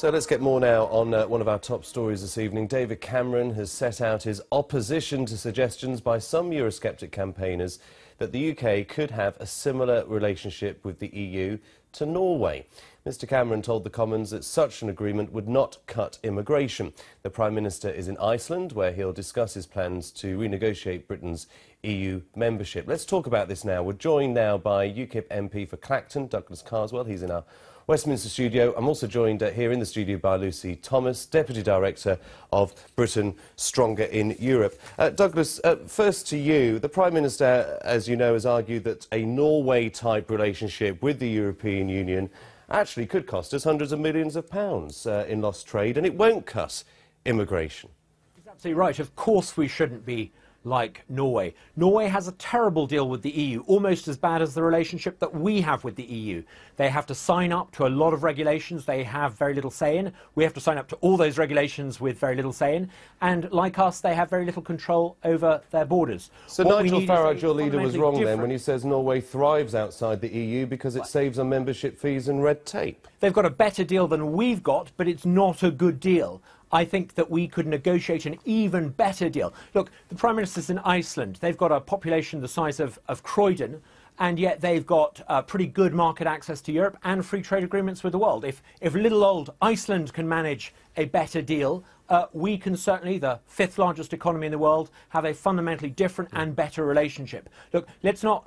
So let's get more now on one of our top stories this evening. David Cameron has set out his opposition to suggestions by some Eurosceptic campaigners that the UK could have a similar relationship with the EU to Norway. Mr Cameron told the Commons that such an agreement would not cut immigration. The Prime Minister is in Iceland, where he'll discuss his plans to renegotiate Britain's EU membership. Let's talk about this now. We're joined now by UKIP MP for Clacton, Douglas Carswell. He's in our Westminster studio. I'm also joined here in the studio by Lucy Thomas, Deputy Director of Britain Stronger in Europe. Douglas, first to you. The Prime Minister, as you know, has argued that a Norway-type relationship with the European Union actually could cost us hundreds of millions of pounds in lost trade, and it won't cut immigration. He's absolutely right. Of course we shouldn't be like Norway. Norway has a terrible deal with the EU, almost as bad as the relationship that we have with the EU. They have to sign up to a lot of regulations they have very little say in. We have to sign up to all those regulations with very little say in. And like us, they have very little control over their borders. So Nigel Farage, your leader, was wrong then when he says Norway thrives outside the EU because it saves on membership fees and red tape. They've got a better deal than we've got, but it's not a good deal. I think that we could negotiate an even better deal. Look, the Prime Minister's in Iceland. They've got a population the size of Croydon, and yet they've got pretty good market access to Europe and free trade agreements with the world. If little old Iceland can manage a better deal, we can certainly, the fifth largest economy in the world, have a fundamentally different and better relationship. Look, let's not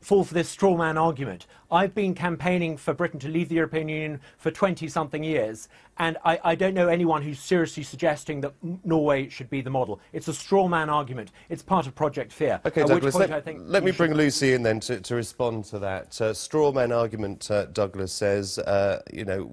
fall for this straw man argument. I've been campaigning for Britain to leave the European Union for 20-something years, and I don't know anyone who's seriously suggesting that Norway should be the model. It's a straw man argument. It's part of Project Fear. OK, Douglas, let me bring Lucy in then to respond to that. Straw man argument, Douglas says, you know,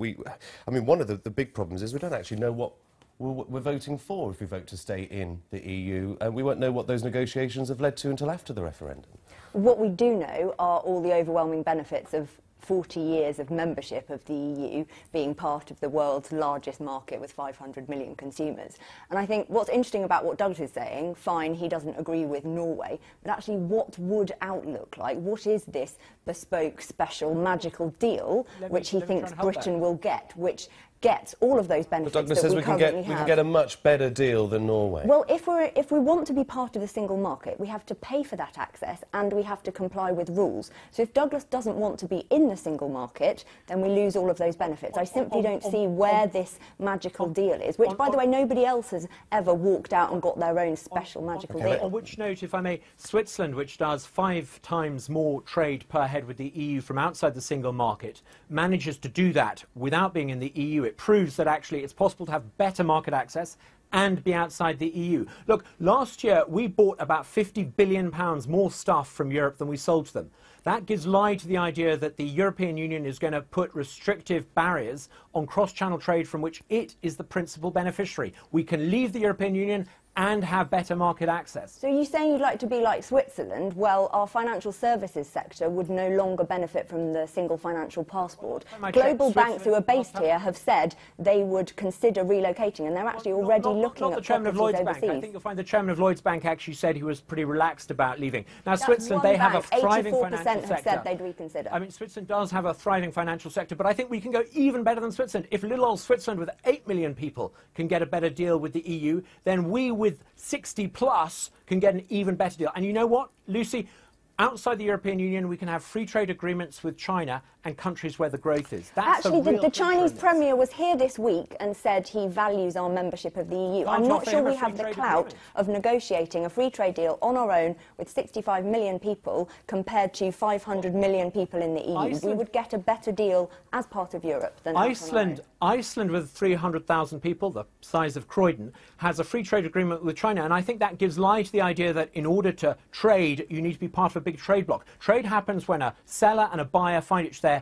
I mean, one of the big problems is we don't actually know what we're voting for if we vote to stay in the EU, and we won't know what those negotiations have led to until after the referendum. What we do know are all the overwhelming benefits of 40 years of membership of the EU, being part of the world's largest market with 500 million consumers. And I think what's interesting about what Douglas is saying, fine, he doesn't agree with Norway, but actually what would outlook like? What is this bespoke, special, magical deal which he thinks Britain will get, which gets all of those benefits Douglas that says we currently have. We can get a much better deal than Norway. Well, if we want to be part of the single market, we have to pay for that access and we have to comply with rules. So if Douglas doesn't want to be in the single market, then we lose all of those benefits. I simply don't see where this magical deal is, which, by the way, nobody else has ever walked out and got their own special magical deal. On which note, if I may, Switzerland, which does 5 times more trade per head with the EU from outside the single market, manages to do that without being in the EU. It proves that actually it's possible to have better market access and be outside the EU. Look, last year we bought about £50 billion more stuff from Europe than we sold to them. That gives lie to the idea that the European Union is going to put restrictive barriers on cross-channel trade from which it is the principal beneficiary. We can leave the European Union and have better market access. So you're saying you'd like to be like Switzerland? Well, our financial services sector would no longer benefit from the single financial passport. Global banks who are based here have said they would consider relocating, and they're actually already looking at properties overseas. I think you'll find the chairman of Lloyds Bank actually said he was pretty relaxed about leaving. Now, Switzerland, they have a thriving financial sector. 84% have said they'd reconsider. I mean, Switzerland does have a thriving financial sector, but I think we can go even better than Switzerland. If little old Switzerland with 8 million people can get a better deal with the EU, then we with 60 plus can get an even better deal. And you know what, Lucy? Outside the European Union, we can have free trade agreements with China and countries where the growth is. That's actually, the Chinese Premier was here this week and said he values our membership of the EU. I'm not sure we have the clout of negotiating a free trade deal on our own with 65 million people compared to 500 million people in the EU. We would get a better deal as part of Europe than Iceland. Iceland, with 300,000 people, the size of Croydon, has a free trade agreement with China, and I think that gives lie to the idea that in order to trade, you need to be part of a big trade bloc. Trade happens when a seller and a buyer find each other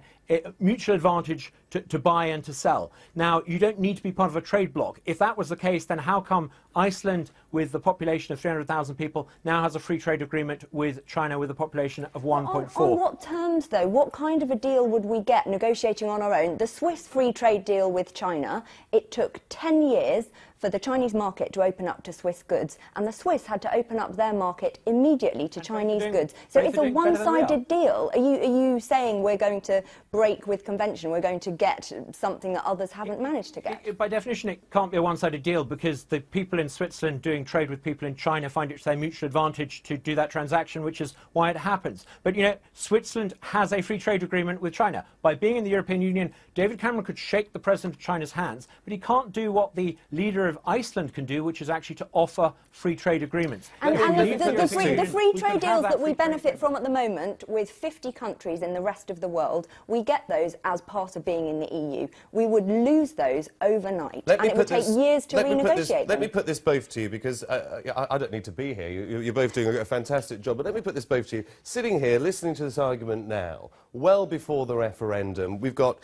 mutual advantage to buy and to sell. Now, you don't need to be part of a trade bloc. If that was the case, then how come Iceland with the population of 300,000 people now has a free trade agreement with China with a population of 1.4. On what terms, though? What kind of a deal would we get negotiating on our own? The Swiss free trade deal with China, it took 10 years for the Chinese market to open up to Swiss goods, and the Swiss had to open up their market immediately to Chinese goods. So it's a one-sided deal. Are you saying we're going to break with convention, we're going to get something that others haven't managed to get? By definition, it can't be a one-sided deal, because the people in Switzerland doing trade with people in China find it to their mutual advantage to do that transaction, which is why it happens. But, you know, Switzerland has a free trade agreement with China. By being in the European Union, David Cameron could shake the President of China's hands, but he can't do what the leader of Iceland can do, which is actually to offer free trade agreements. And the free trade deals that we benefit from at the moment with 50 countries in the rest of the world, we get those as part of being in the EU. We would lose those overnight, and it would take years to renegotiate them. Let me put this both to you, because I don't need to be here. You're both doing a fantastic job, but let me put this both to you. Sitting here, listening to this argument now, well before the referendum, we've got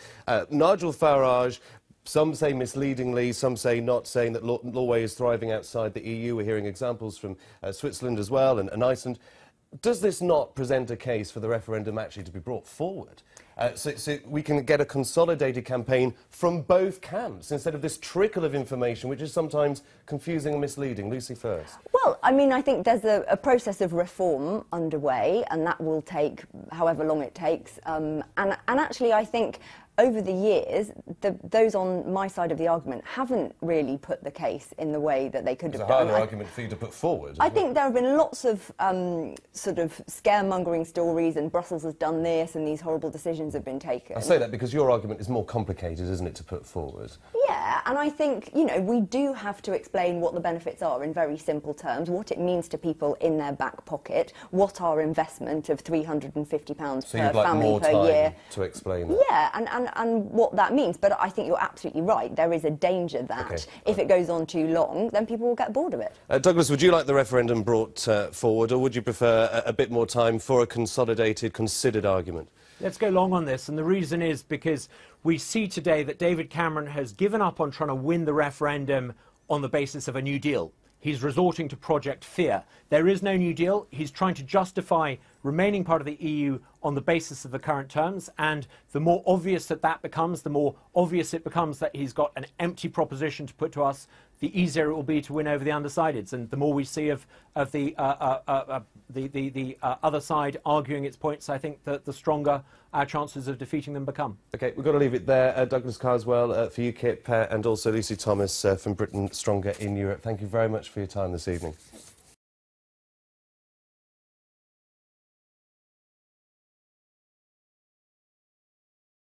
Nigel Farage, some say misleadingly, some say not, saying that Norway is thriving outside the EU. We're hearing examples from Switzerland as well, and Iceland. Does this not present a case for the referendum actually to be brought forward? So we can get a consolidated campaign from both camps, instead of this trickle of information, which is sometimes confusing and misleading. Lucy first. Well, I mean, I think there's a process of reform underway, and that will take however long it takes. And actually, I think over the years, those on my side of the argument haven't really put the case in the way that they could have done. It's a harder argument for you to put forward. I think there have been lots of sort of scaremongering stories, and Brussels has done this, and these horrible decisions have been taken. I say that because your argument is more complicated, isn't it, to put forward? Yeah, and I think, you know, we do have to explain what the benefits are in very simple terms, what it means to people in their back pocket, what our investment of £350 per family per year to explain that. Yeah, and what that means. But I think you're absolutely right. There is a danger that if it goes on too long, then people will get bored of it. Douglas, would you like the referendum brought forward, or would you prefer a bit more time for a consolidated, considered argument? Let's go long on this, and the reason is because we see today that David Cameron has given up on trying to win the referendum on the basis of a New Deal. He's resorting to Project Fear. There is no New Deal. He's trying to justify remaining part of the EU on the basis of the current terms, and the more obvious that becomes, the more obvious it becomes that he's got an empty proposition to put to us, the easier it will be to win over the undecideds. And the more we see of the other side arguing its points, I think that the stronger our chances of defeating them become. OK, we've got to leave it there. Douglas Carswell for UKIP and also Lucy Thomas from Britain Stronger in Europe. Thank you very much for your time this evening.